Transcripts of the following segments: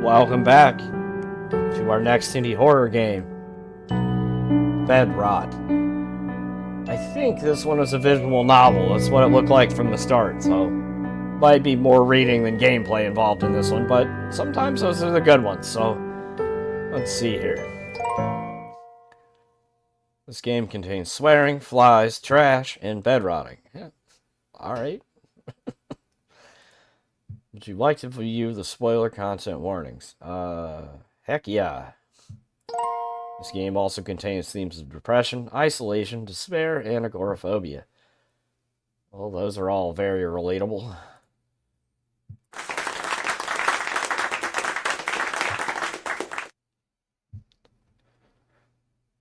Welcome back to our next indie horror game, Bedrot. I think this one is a visual novel. That's what it looked like from the start, so might be more reading than gameplay involved in this one, but sometimes those are the good ones, so let's see here. This game contains swearing, flies, trash, and bed rotting. Yeah. Alright. Would you like to view the spoiler content warnings? Heck yeah. This game also contains themes of depression, isolation, despair, and agoraphobia. Well, those are all very relatable.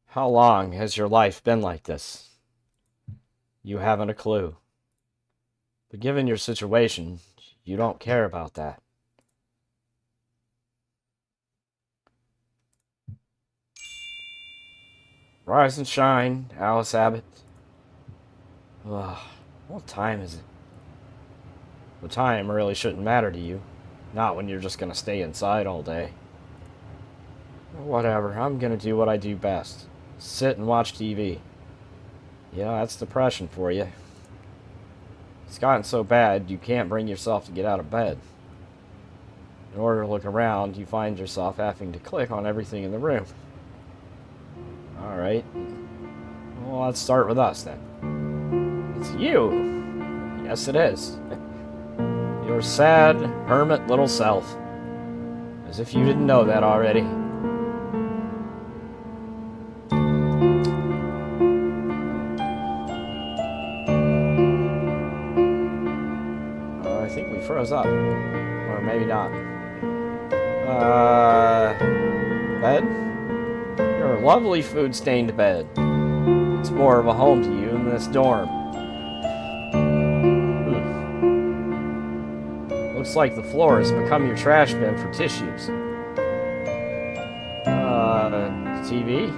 How long has your life been like this? You haven't a clue. But given your situation, you don't care about that. Rise and shine, Alice Abbott. Ugh, what time is it? The time really shouldn't matter to you. Not when you're just gonna stay inside all day. Whatever, I'm gonna do what I do best. Sit and watch TV. Yeah, that's depression for you. It's gotten so bad you can't bring yourself to get out of bed. In order to look around, you find yourself having to click on everything in the room. Alright. Well, let's start with us then. It's you! Yes, it is. Your sad, hermit little self. As if you didn't know that already. I think we froze up. Or maybe not. Bed? Your lovely food-stained bed. It's more of a home to you than this dorm. Looks like the floor has become your trash bin for tissues. TV?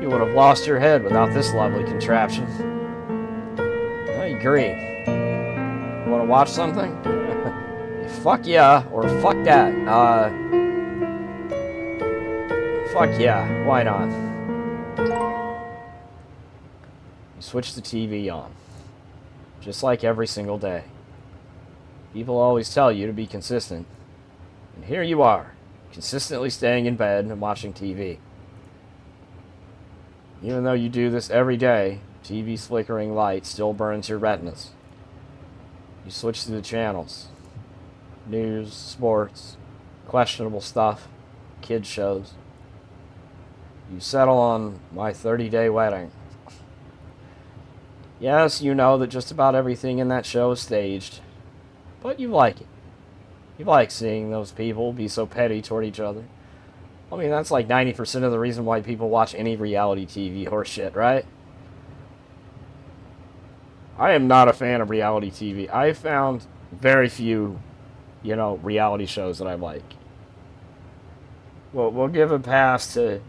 You would have lost your head without this lovely contraption. I agree. You want to watch something? Fuck yeah, or fuck that. Fuck yeah, why not? You switch the TV on. Just like every single day. People always tell you to be consistent. And here you are, consistently staying in bed and watching TV. Even though you do this every day, TV's flickering light still burns your retinas. You switch to the channels. News, sports, questionable stuff, kids shows. You settle on My 30-Day Wedding. Yes, you know that just about everything in that show is staged, but you like it. You like seeing those people be so petty toward each other. I mean, that's like 90% of the reason why people watch any reality TV horse shit, right? I am not a fan of reality TV. I found very few, reality shows that I like. Well, we'll give a pass to,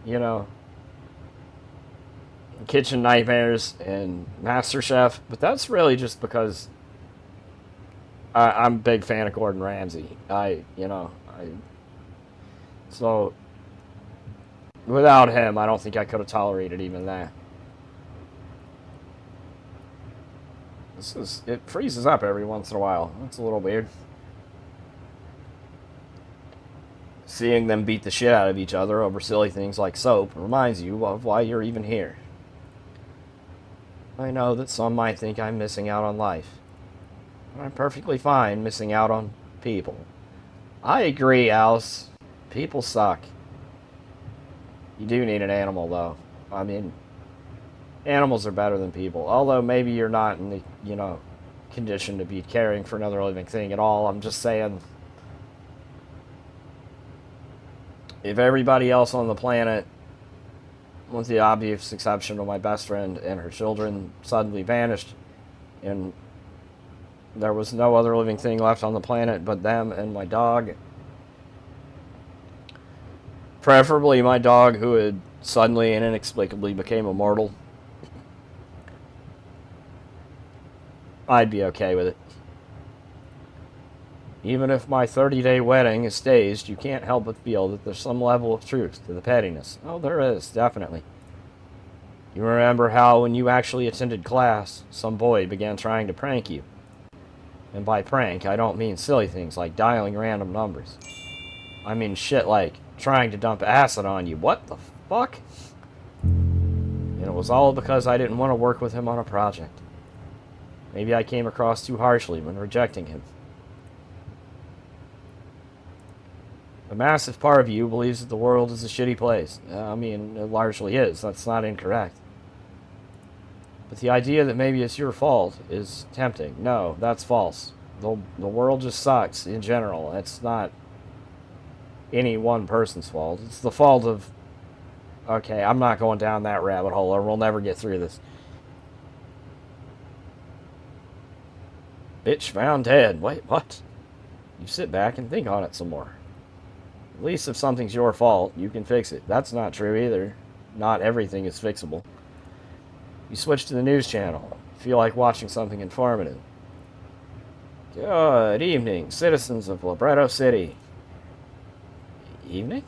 Kitchen Nightmares and MasterChef, but that's really just because I'm a big fan of Gordon Ramsay. So without him, I don't think I could have tolerated even that. It freezes up every once in a while. That's a little weird. Seeing them beat the shit out of each other over silly things like soap reminds you of why you're even here. I know that some might think I'm missing out on life. I'm perfectly fine missing out on people. I agree, Alice. People suck. You do need an animal, though. I mean, animals are better than people. Although maybe you're not in the, condition to be caring for another living thing at all. I'm just saying, if everybody else on the planet, with the obvious exception of my best friend and her children, suddenly vanished, and there was no other living thing left on the planet but them and my dog, preferably my dog who had suddenly and inexplicably became immortal, I'd be okay with it. Even if my 30-day wedding is staged, you can't help but feel that there's some level of truth to the pettiness. Oh, there is, definitely. You remember how when you actually attended class, some boy began trying to prank you. And by prank, I don't mean silly things like dialing random numbers. I mean shit like trying to dump acid on you. What the fuck? And it was all because I didn't want to work with him on a project. Maybe I came across too harshly when rejecting him. A massive part of you believes that the world is a shitty place. I mean, it largely is. That's not incorrect. But the idea that maybe it's your fault is tempting. No, that's false. The world just sucks in general. It's not any one person's fault. It's the fault of... Okay, I'm not going down that rabbit hole or we'll never get through this. Bitch found dead. Wait, what? You sit back and think on it some more. At least if something's your fault, you can fix it. That's not true either. Not everything is fixable. You switch to the news channel. Feel like watching something informative. Good evening, citizens of Bedrot City. Evening?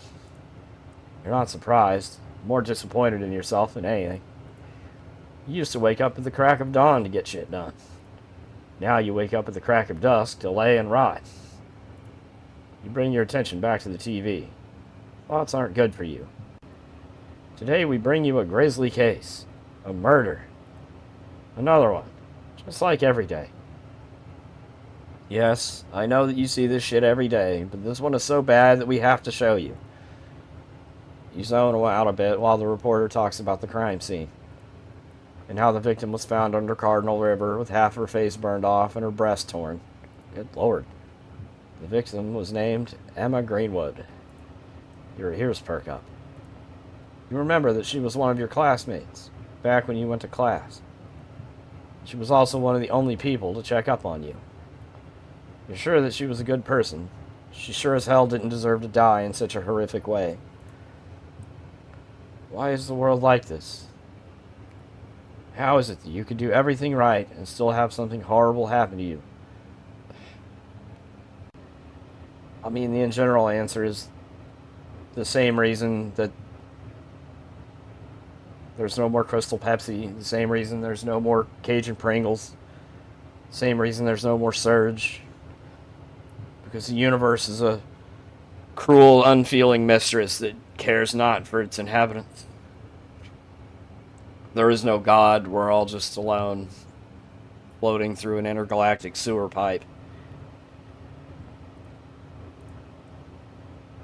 You're not surprised. More disappointed in yourself than anything. You used to wake up at the crack of dawn to get shit done. Now you wake up at the crack of dusk to lay and rot. You bring your attention back to the TV. Thoughts aren't good for you. Today we bring you a grisly case. A murder. Another one. Just like every day. Yes, I know that you see this shit every day, but this one is so bad that we have to show you. You zone out a bit while the reporter talks about the crime scene. And how the victim was found under Cardinal River with half her face burned off and her breast torn. Good Lord. The victim was named Emma Greenwood. Your ears perk up. You remember that she was one of your classmates, back when you went to class. She was also one of the only people to check up on you. You're sure that she was a good person. She sure as hell didn't deserve to die in such a horrific way. Why is the world like this? How is it that you could do everything right and still have something horrible happen to you? I mean, the general answer is the same reason that there's no more Crystal Pepsi, the same reason there's no more Cajun Pringles, same reason there's no more Surge. Because the universe is a cruel, unfeeling mistress that cares not for its inhabitants. There is no God, we're all just alone, floating through an intergalactic sewer pipe.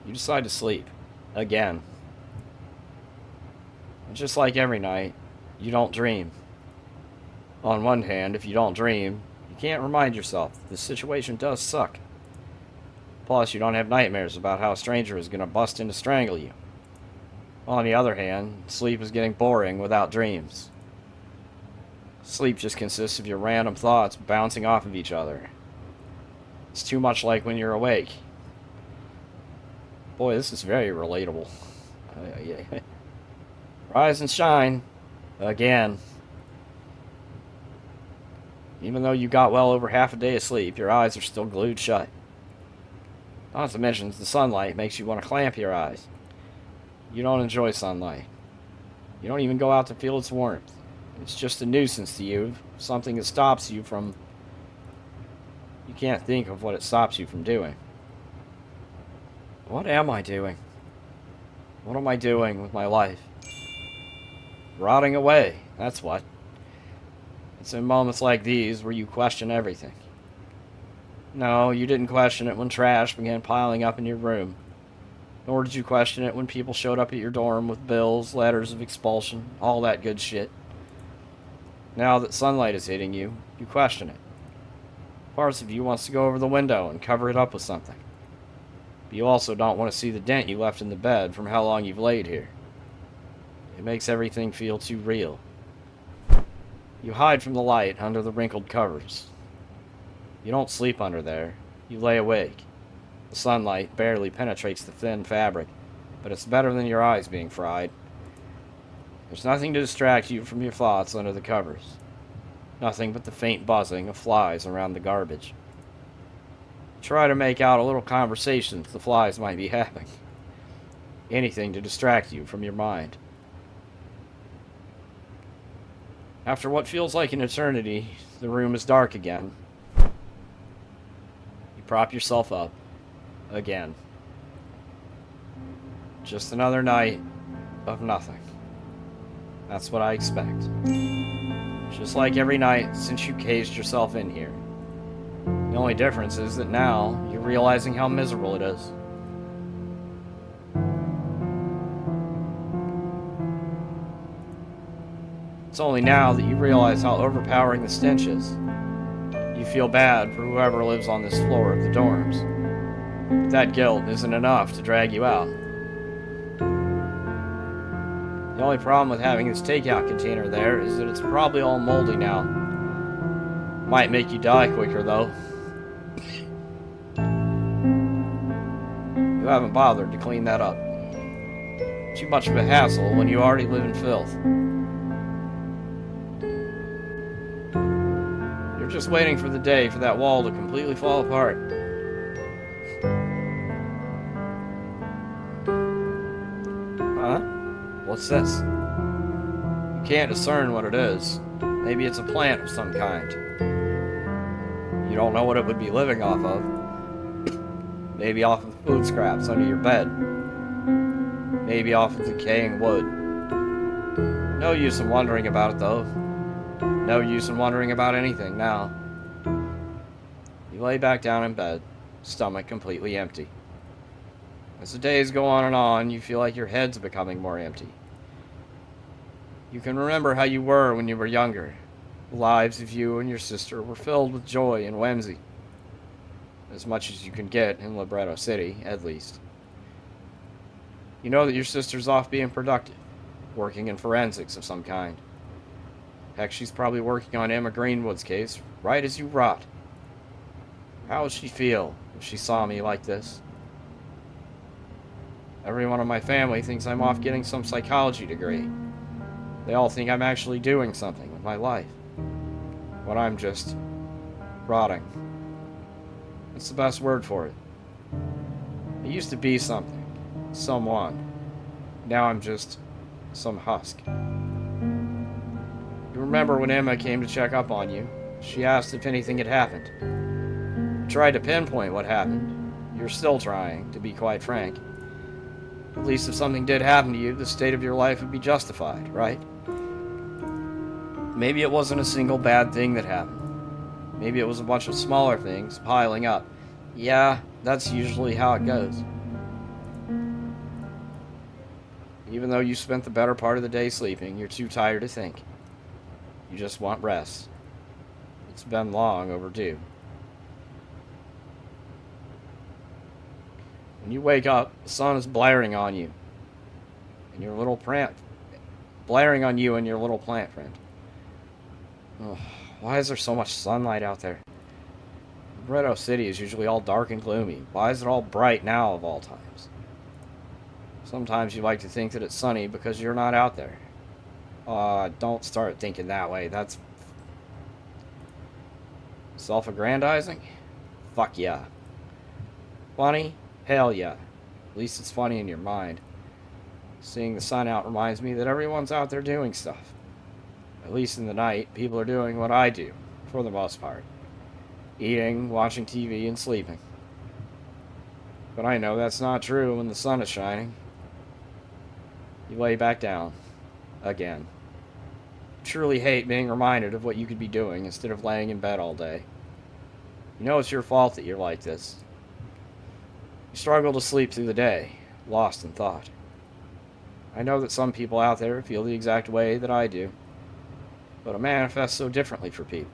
You decide to sleep. Again. And just like every night, you don't dream. On one hand, if you don't dream, you can't remind yourself that the situation does suck. Plus, you don't have nightmares about how a stranger is going to bust in to strangle you. On the other hand, sleep is getting boring without dreams. Sleep just consists of your random thoughts bouncing off of each other. It's too much like when you're awake. Boy, this is very relatable. Rise and shine. Again. Even though you got well over half a day of sleep, your eyes are still glued shut. Not to mention, the sunlight makes you want to clamp your eyes. You don't enjoy sunlight. You don't even go out to feel its warmth. It's just a nuisance to you, something that stops you from... You can't think of what it stops you from doing. What am I doing? What am I doing with my life? Rotting away, that's what. It's in moments like these where you question everything. No, you didn't question it when trash began piling up in your room. Nor did you question it when people showed up at your dorm with bills, letters of expulsion, all that good shit. Now that sunlight is hitting you, you question it. Parts of you wants to go over the window and cover it up with something. But you also don't want to see the dent you left in the bed from how long you've laid here. It makes everything feel too real. You hide from the light under the wrinkled covers. You don't sleep under there. You lay awake. The sunlight barely penetrates the thin fabric, but it's better than your eyes being fried. There's nothing to distract you from your thoughts under the covers. Nothing but the faint buzzing of flies around the garbage. Try to make out a little conversations the flies might be having. Anything to distract you from your mind. After what feels like an eternity, the room is dark again. You prop yourself up. Again. Just another night of nothing. That's what I expect. Just like every night since you caged yourself in here. The only difference is that now you're realizing how miserable it is. It's only now that you realize how overpowering the stench is. You feel bad for whoever lives on this floor of the dorms. But that guilt isn't enough to drag you out. The only problem with having this takeout container there is that it's probably all moldy now. Might make you die quicker, though. You haven't bothered to clean that up. Too much of a hassle when you already live in filth. You're just waiting for the day for that wall to completely fall apart. Huh? What's this? You can't discern what it is. Maybe it's a plant of some kind. You don't know what it would be living off of. Maybe off of food scraps under your bed. Maybe off of decaying wood. No use in wondering about it, though. No use in wondering about anything now. You lay back down in bed, stomach completely empty. As the days go on, you feel like your head's becoming more empty. You can remember how you were when you were younger. The lives of you and your sister were filled with joy and whimsy. As much as you can get in Bedrot City, at least. You know that your sister's off being productive, working in forensics of some kind. Heck, she's probably working on Emma Greenwood's case right as you rot. How would she feel if she saw me like this? Everyone in my family thinks I'm off getting some psychology degree. They all think I'm actually doing something with my life. But I'm just rotting. That's the best word for it. I used to be something, someone. Now I'm just some husk. You remember when Emma came to check up on you? She asked if anything had happened. You tried to pinpoint what happened. You're still trying, to be quite frank. At least if something did happen to you, the state of your life would be justified, right? Maybe it wasn't a single bad thing that happened. Maybe it was a bunch of smaller things piling up. Yeah, that's usually how it goes. Even though you spent the better part of the day sleeping, you're too tired to think. You just want rest. It's been long overdue. When you wake up, the sun is blaring on you. And your little plant... blaring on you and your little plant friend. Oh, why is there so much sunlight out there? Bedrot City is usually all dark and gloomy. Why is it all bright now of all times? Sometimes you like to think that it's sunny because you're not out there. Don't start thinking that way. That's self-aggrandizing? Fuck yeah. Funny? Hell yeah. At least it's funny in your mind. Seeing the sun out reminds me that everyone's out there doing stuff. At least in the night, people are doing what I do, for the most part. Eating, watching TV, and sleeping. But I know that's not true when the sun is shining. You lay back down. Again. You truly hate being reminded of what you could be doing instead of laying in bed all day. You know it's your fault that you're like this. You struggle to sleep through the day, lost in thought. I know that some people out there feel the exact way that I do, but it manifests so differently for people.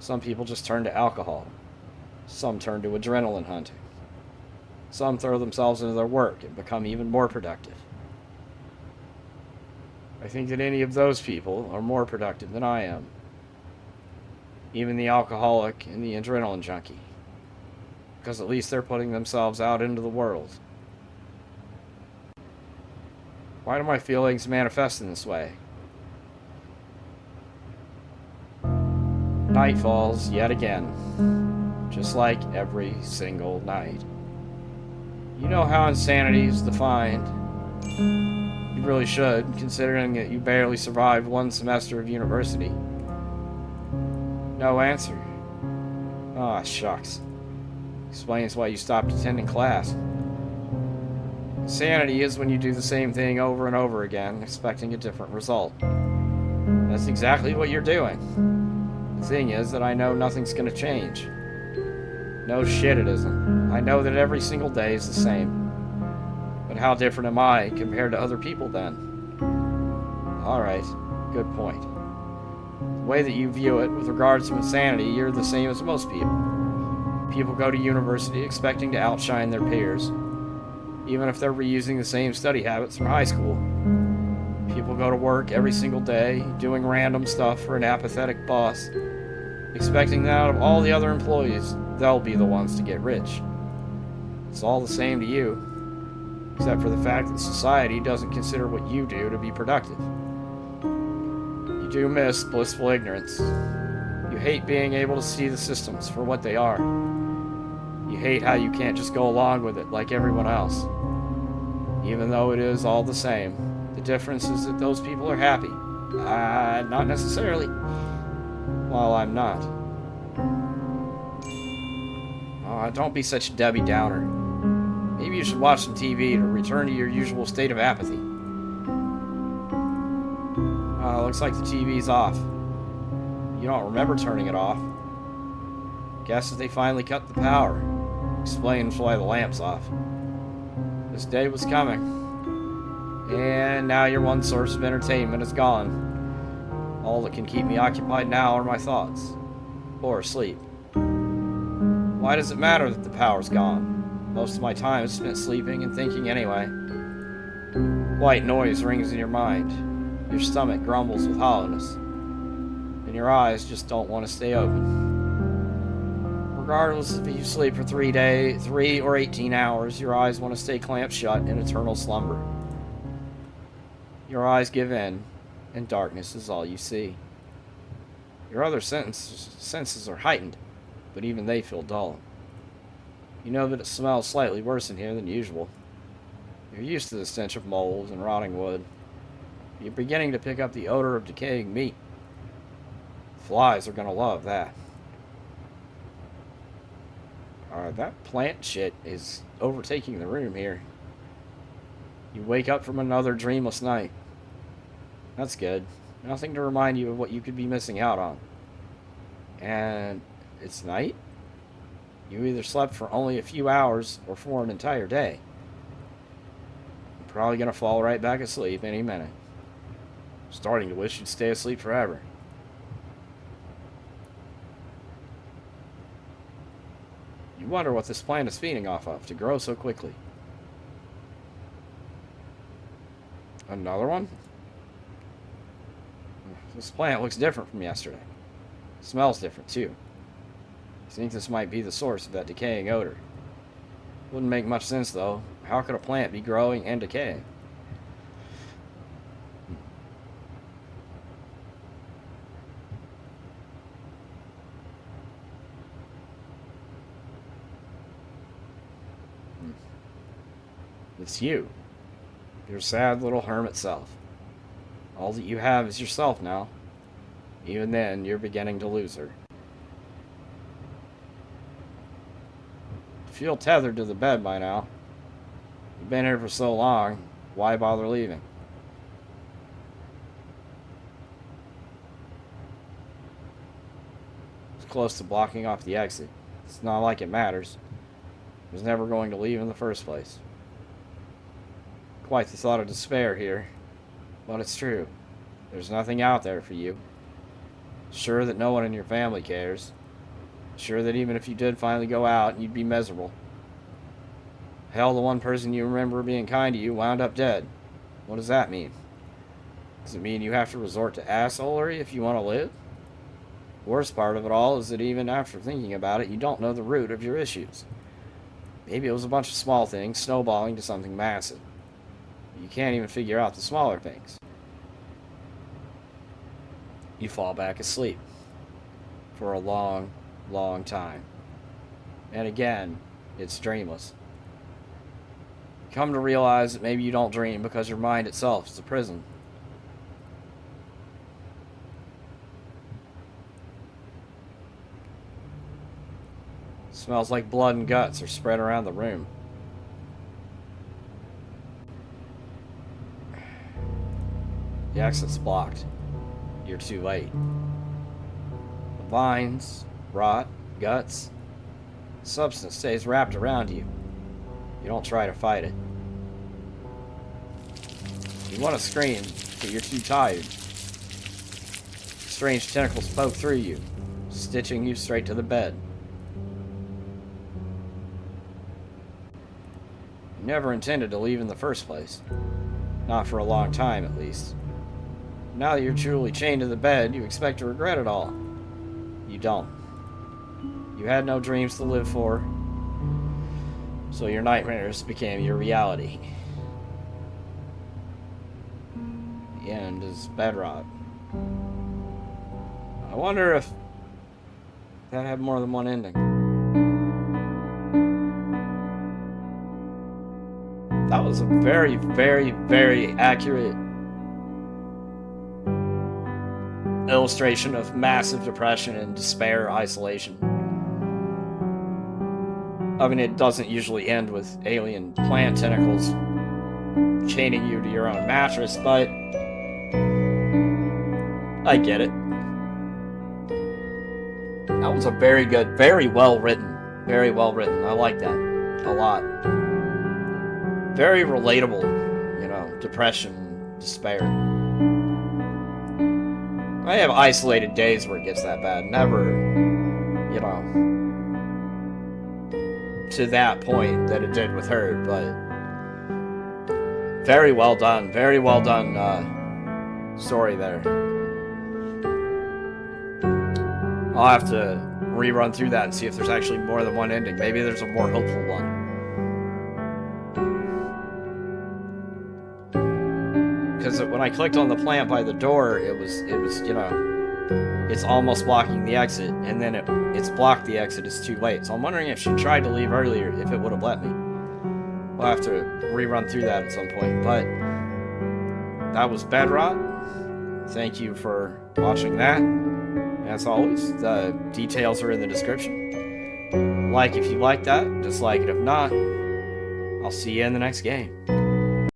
Some people just turn to alcohol. Some turn to adrenaline hunting. Some throw themselves into their work and become even more productive. I think that any of those people are more productive than I am. Even the alcoholic and the adrenaline junkie. Because at least they're putting themselves out into the world. Why do my feelings manifest in this way? Night falls yet again. just like every single night. You know how insanity is defined. You really should, considering that you barely survived one semester of university. No answer. Ah, shucks. Explains why you stopped attending class. Insanity is when you do the same thing over and over again, expecting a different result. That's exactly what you're doing. The thing is that I know nothing's gonna change. No shit it isn't. I know that every single day is the same. But how different am I compared to other people then? Alright, good point. The way that you view it with regards to insanity, you're the same as most people. People go to university expecting to outshine their peers, even if they're reusing the same study habits from high school. People go to work every single day, doing random stuff for an apathetic boss, expecting that out of all the other employees, they'll be the ones to get rich. It's all the same to you, except for the fact that society doesn't consider what you do to be productive. You do miss blissful ignorance. You hate being able to see the systems for what they are. You hate how you can't just go along with it like everyone else. Even though it is all the same, the difference is that those people are happy. Not necessarily. Well, I'm not. Don't be such a Debbie Downer. Maybe you should watch some TV to return to your usual state of apathy. Looks like the TV's off. You don't remember turning it off. Guess that they finally cut the power. Explains why the lamp's off. This day was coming. And now your one source of entertainment is gone. All that can keep me occupied now are my thoughts. Or sleep. Why does it matter that the power's gone? Most of my time is spent sleeping and thinking anyway. White noise rings in your mind. Your stomach grumbles with hollowness. And your eyes just don't want to stay open. Regardless if you sleep for 3 or 18 hours, your eyes want to stay clamped shut in eternal slumber. Your eyes give in, and darkness is all you see. Your other senses are heightened, but even they feel dull. You know that it smells slightly worse in here than usual. You're used to the stench of mold and rotting wood. You're beginning to pick up the odor of decaying meat. Flies are going to love that. That plant shit is overtaking the room here. You wake up from another dreamless night. That's good. Nothing to remind you of what you could be missing out on. And it's night? You either slept for only a few hours or for an entire day. You're probably going to fall right back asleep any minute. I'm starting to wish you'd stay asleep forever. You wonder what this plant is feeding off of to grow so quickly. Another one? This plant looks different from yesterday. It smells different too. I think this might be the source of that decaying odor. Wouldn't make much sense though. How could a plant be growing and decaying? It's you. Your sad little hermit self. All that you have is yourself now. Even then, you're beginning to lose her. You feel tethered to the bed by now. You've been here for so long, why bother leaving? It's close to blocking off the exit. It's not like it matters. I was never going to leave in the first place. Quite the thought of despair here. But it's true. There's nothing out there for you. Sure that no one in your family cares. Sure that even if you did finally go out, you'd be miserable. Hell, the one person you remember being kind to you wound up dead. What does that mean? Does it mean you have to resort to assholery if you want to live? The worst part of it all is that even after thinking about it, you don't know the root of your issues. Maybe it was a bunch of small things snowballing to something massive. You can't even figure out the smaller things. You fall back asleep for a long, long time. And again, it's dreamless. Come to realize that maybe you don't dream because your mind itself is a prison. Smells like blood and guts are spread around the room. The exit's blocked. You're too late. The vines, rot, guts, substance stays wrapped around you. You don't try to fight it. You want to scream, but you're too tired. Strange tentacles poke through you, stitching you straight to the bed. You never intended to leave in the first place. Not for a long time, at least. Now that you're truly chained to the bed, you expect to regret it all. You don't. You had no dreams to live for, so your nightmares became your reality. The end is Bedrot. I wonder if that had more than one ending. That was a very, very, very accurate illustration of massive depression and despair, isolation. I mean, it doesn't usually end with alien plant tentacles chaining you to your own mattress, but I get it. That was a very good, very well written. Very well written. I like that a lot. Very relatable, you know, depression, despair. I have isolated days where it gets that bad. Never, you know, to that point that it did with her, but very well done. Very well done story there. I'll have to rerun through that and see if there's actually more than one ending. Maybe there's a more hopeful one. Because when I clicked on the plant by the door, it was, you know, it's almost blocking the exit, and then it's blocked the exit, it's too late. So I'm wondering if she tried to leave earlier, if it would have let me. We'll have to rerun through that at some point, but that was Bedrot. Thank you for watching that. As always, the details are in the description. Like if you like that, dislike it if not. I'll see you in the next game.